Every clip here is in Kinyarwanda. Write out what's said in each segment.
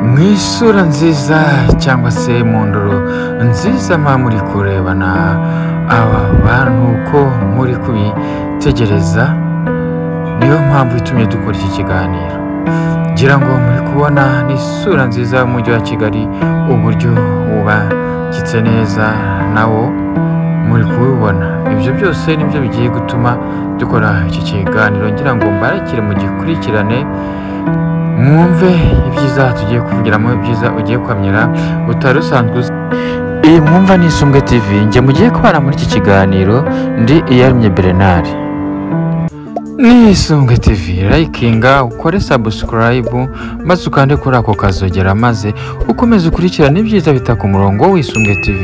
Mwisura nziza cyangwa se mu ndoro nziza muri kurebana aba bantu ko muri kubitegereza, niyo mpamvu itumye dukora iki kiganiro. Ngira ngo muri kubona ni isura nziza y'umujyi wa Kigali, uburyo wubakitse neza nawo muri kubibona. Ibyo byose nibyo bigiye gutuma dukora iki kiganiro. Ngira ngo mbarekere mu gikurikirane mwumve ibyiza tugiye kuvugiramo, ibyiza ugiye kwamira utari usanzwe uzi. Iyi mwumva ni Isumbwe TV, njye mugiye kubana muri iki kiganiro ndi Iyaremye Bernard. Ni Isumbwe TV, likinga, ukore subscribe, maze ukande kuri ako kazogera, maze ukomeze ukurikirane ibyiza bita ku murongo w'Isumbwe TV.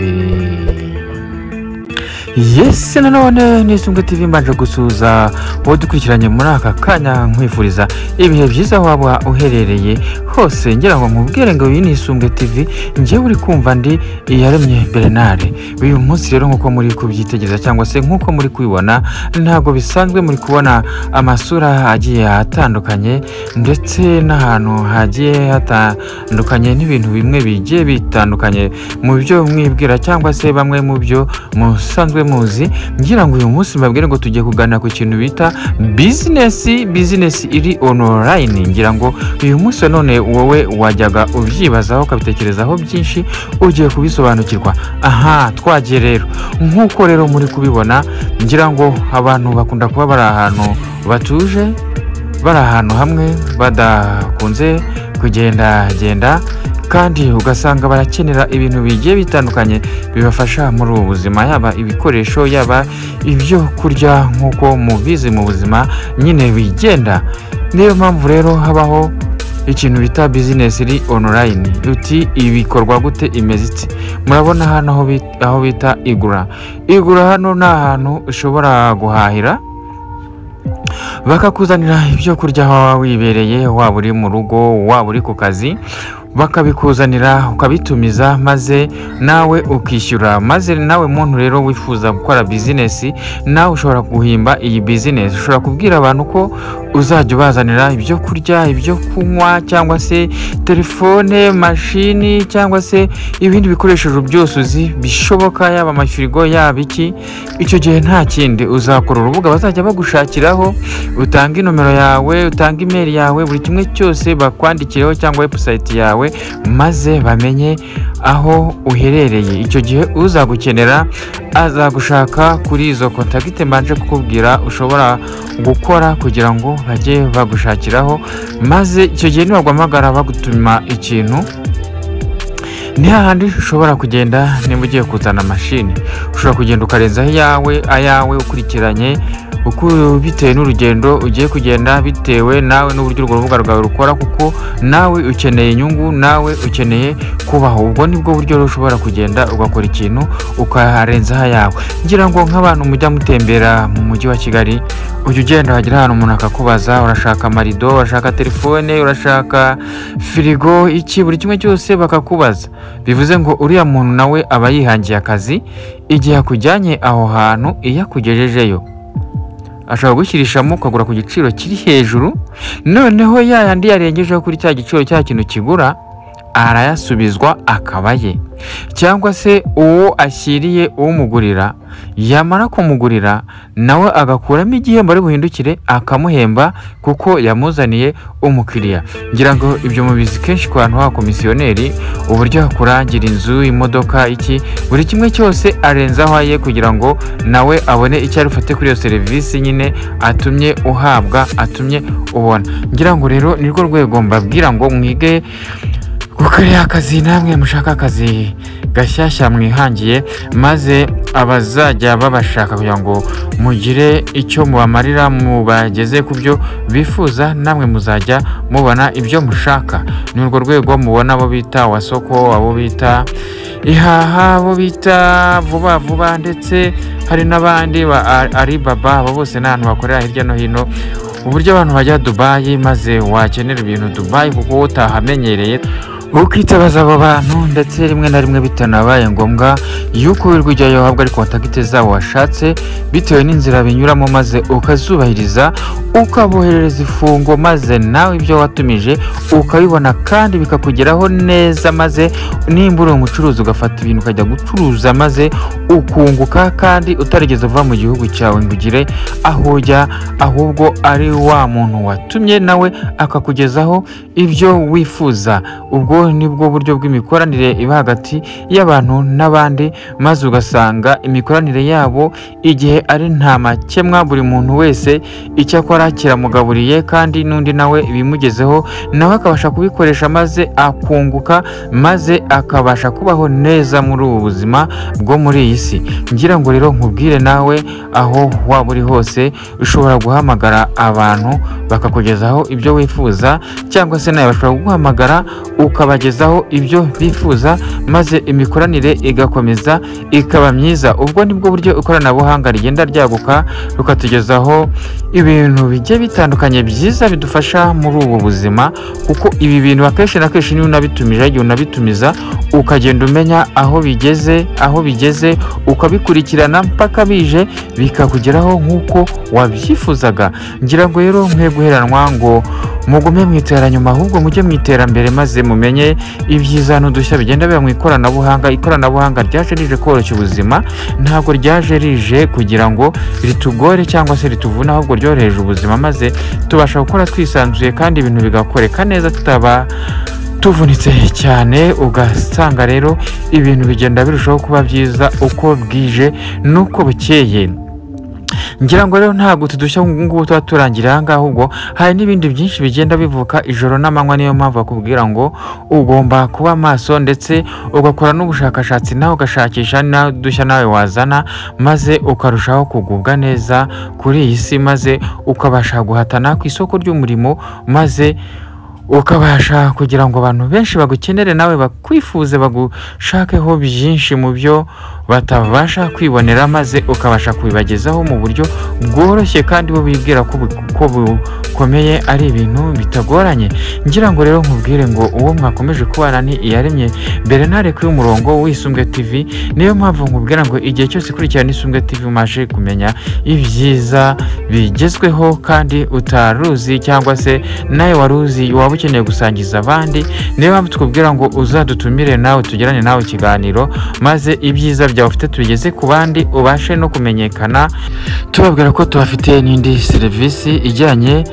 Yes, nanone ni Isumbwe TV, mbanje gusuza wowe dukurikiranye muri aka kanya, nkwifuriza ibihe byiza waba uherereye hose. Ngira ngo nkubwire ngo iyi ni Isumbwe TV, njye uri kumva ndi Iyaremye Bernard. Uyu munsi rero nkuko muri kubyitegereza cyangwa se nkuko muri kubibona, ntago bisanzwe muri kubona amasura agiye atandukanye, ndetse n'ahantu hagiye hatandukanye, n'ibintu bimwe bigiye bitandukanye mu byo mwibwira cyangwa se bamwe mu byo musanzwe muzi. Ngira ngo uyu munsi mbabwire ngo tugiye kuganira ku kintu bita business iri online. Ngira ngo uyu munsi none wowe wajyaga ubyibazaho ukabitekerezaho byinshi, ugiye kubisobanukirwa. Aha, twagiye rero. Nkuko rero muri kubibona, ngira ngo abantu bakunda kuba bari ahantu batuje, bari ahantu hamwe, badakunze kugenda, kandi ugasanga barakenera ibintu bigiye bitandukanye bibafasha muri ubu buzima, yaba ibikoresho, yaba ibyo kurya. nkuko mubizi mu buzima nyine bigenda. Niyo mpamvu rero habaho ikintu bita business iri online. Uti ibikorwa gute, imeze iti? Murabona hano aho bita igura hano ni ahantu ushobora guhahira, bakakuzanira ibyo kurya aho wibereye, waba uri mu rugo, waba uri ku kazi, bakabikuzanira ukabitumiza, maze nawe ukishyura. Maze nawe muntu rero wifuza gukora business, nawe ushobora guhimba iyi business. Ushobora kubwira abantu ko uzajya ubazanira ibyo kurya, ibyo kunywa, cyangwa se telefone, mashini, cyangwa se ibindi bikoresho byose uzi bishoboka, yaba amafirigo, yaba iki. Icyo gihe nta kindi, uzakora urubuga bazajya bagushakiraho, utanga inomero yawe, utanga email yawe, buri kimwe cyose bakwandikireho, cyangwa website yawe, maze bamenye aho uherereye. Icyo gihe uzagukenera azagushaka kuri izo contact mbanje kukubwira ushobora gukora kugira ngo bajye bagushakiraho. Maze icyo gihe nibaguhamagara bagutuma ikintu, ni hahandi ushobora kugenda. Niba ugiye kuzana mashini, ushobora kugenda ukarenzaho ayawe ukurikiranye, uko bitewe n'urugendo ugiye kugenda, bitewe nawe n'uburyo urwo rubuga rwawe rukora, kuko nawe ukeneye inyungu, nawe ukeneye kubaho. Ubwo nibwo buryo ushobora kugenda ugakora ikintu ukaharenzaho ayawe. Ngira ngo nk'abantu mujya mutembera mu mujyi wa Kigali, ujya ugenda wagira ahantu umuntu akakubaza, urashaka marido, urashaka telefone, urashaka firigo, iki, buri kimwe cyose bakakubaza. Bivuze ngo uriya muntu nawe aba yihangiye akazi. Igihe akujyanye aho hantu, iyo akugejejeyo ashobora gushyirishamo ukagura ku giciro kiri hejuru, noneho yandi yarengejeho kuri cya giciro cya kintu kigura arayasubizwa akaba ye. Cyangwa se uwo ashyiriye umugurira, yamara kumugurira nawe agakuramo igihembo ari buhindukire akamuhemba, kuko yamuzaniye umukiriya. Ngira ngo ibyo mubizi kenshi ku bantu b'abakomisiyoneri, uburyo akurangira inzu, imodoka, iki, buri kimwe cyose arenzaho aye, kugira ngo nawe abone icyo ari bufate kuri iyo serivisi nyine atumye uhabwa, atumye ubona. Ngira ngo rero nirwo rwego mbabwira ngo mwige gukorera akazi, namwe mushaka akazi gashyashya mwihangiye, maze abazajya babashaka kugira ngo mugire icyo mubamarira, mubageze ku byo bifuza, namwe muzajya mubona ibyo mushaka. Ni urwo rwego mubona abo bita Wasoko, abo bita Ihaha, abo bita Vuba, ndetse hari n'abandi ba Alibaba. Abo bose ni ahantu bakorera hirya no hino. Uburyo abantu bajya Dubai, maze wakenera ibintu Dubai kuko utahamenyereye, ukitabaza abo bantu ndetse rimwe na rimwe bitanabaye ngombwa yuko wirirwa ujyayo wahabwa ari kontakite zabo washatse bitewe n'inzira binyuramo maze ukazubahiriza ukaboherereza ifungo maze nawe ibyo watumije ukabibona kandi bikakugeraho neza maze nimba uri umucuruzi ugafata ibintu ukajya gucuruza maze ukunguka kandi utarigeze uva mu gihugu cyawe ngo ugire aho ujya ahubwo ari wa muntu watumye nawe akakugezaho ibyo wifuza. Ubwo nibwo buryo bw'imikoranire iba hagati y'abantu n'abandi maze ugasanga imikoranire yabo igihe ari nta makemwa buri muntu wese icyo akora kiramugaburiye kandi n'undi nawe bimugezeho nawe akabasha kubikoresha maze akunguka maze akabasha kubaho neza muri ubu buzima bwo muri iyi si. Ngira ngo rero nkubwire nawe aho waba uri hose ushobora guhamagara abantu bakakugezaho ibyo wifuza cyangwa se nawe bashobora guhamagara ukabagezaho ibyo bifuza maze imikoranire igakomeza ikaba myiza. Ubwo nibwo buryo ikoranabuhanga rigenda ryaguka rukatugezaho ibintu bigiye bitandukanye byiza bidufasha muri ubu buzima, kuko ibi bintu akenshi na kenshi niyo unabitumije igihe unabitumiza ukagenda umenya aho bigeze ukabikurikirana mpaka bije bikakugeraho nk'uko wabyifuzaga. Ngira ngo rero mwe guheranwa ngo mugume mwiteranyuma ahubwo mujye mwiterambere maze mumenye ibyiza n'udushya bigenda biba mu ikoranabuhanga. Ikoranabuhanga ryaje rije koroshya ubuzima, ntabwo ryaje rije kugira ngo ritugore cyangwa se rituvune, ahubwo ryoroheje ubuzima maze tubasha gukora twisanzuye kandi ibintu bigakoreka neza tutaba tuvunitse cyane. Ugasanga rero ibintu bigenda birushaho kuba byiza uko bwije n'uko bukeye. Ngira ngo rero ntabwo tudushya ngubu tuba turangira aha ngaha, ahubwo hari n'ibindi byinshi bigenda bivuka ijoro n'amanywa. Niyo mpamvu bakubwira ngo ugomba kuba maso ndetse ugakora n'ubushakashatsi nawe ugashakisha n'udushya nawe wazana maze ukarushaho kugubwa neza kuri iyi si maze ukabasha guhatana ku isoko ry'umurimo maze ukabasha kugira ngo abantu benshi bagukenere nawe bakwifuze bagushakeho byinshi mu byo batabasha kwibonera maze ukabasha kubibagezaho mu buryo bworoshye kandi bo bibwira ko bukomeye ari ibintu bitagoranye. Ngira ngo rero nkubwire ngo uwo mwakomeje kubana ni Iyaremye Bernard kuri umurongo w'Isumbwe TV. Niyo mpamvu nkubwira ngo igihe cyose kurikirana Isumbwe TV umaje kumenya ibyiza bigezweho kandi utaruzi cyangwa se nawe waruzi waba ukeneye gusangiza abandi. Niyo mpamvu tukubwira ngo uzadutumire nawe tugirane nawe ikiganiro maze ibyiza byawe ufite tubigeze ku bandi ubashe no kumenyekana. Tubabwira ko tubafite n'indi serivisi ijyanye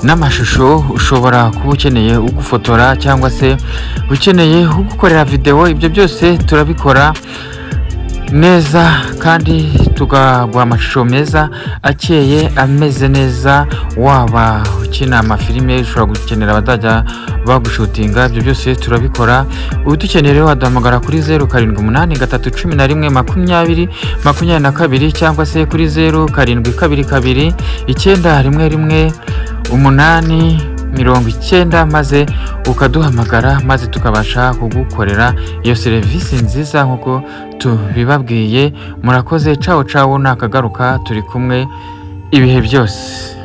n'amashusho. Ushobora kuba ukeneye ugufotora cyangwa se ukeneye ugukorera video, ibyo byose turabikora neza kandi tugaguha amashusho meza akeye ameze neza. Waba ukina amafilime ushobora gukenera abadajya bagushutinga, ibyo byose turabikora. Udukeneye rero waduhamagara kuri 0783202022 cyangwa se kuri 0722911890 maze ukaduhamagara maze tukabasha kugukorera iyo serivisi nziza nk'uko tubibabwiye. Murakoze, cawo nakagaruka, turi kumwe ibihe byose.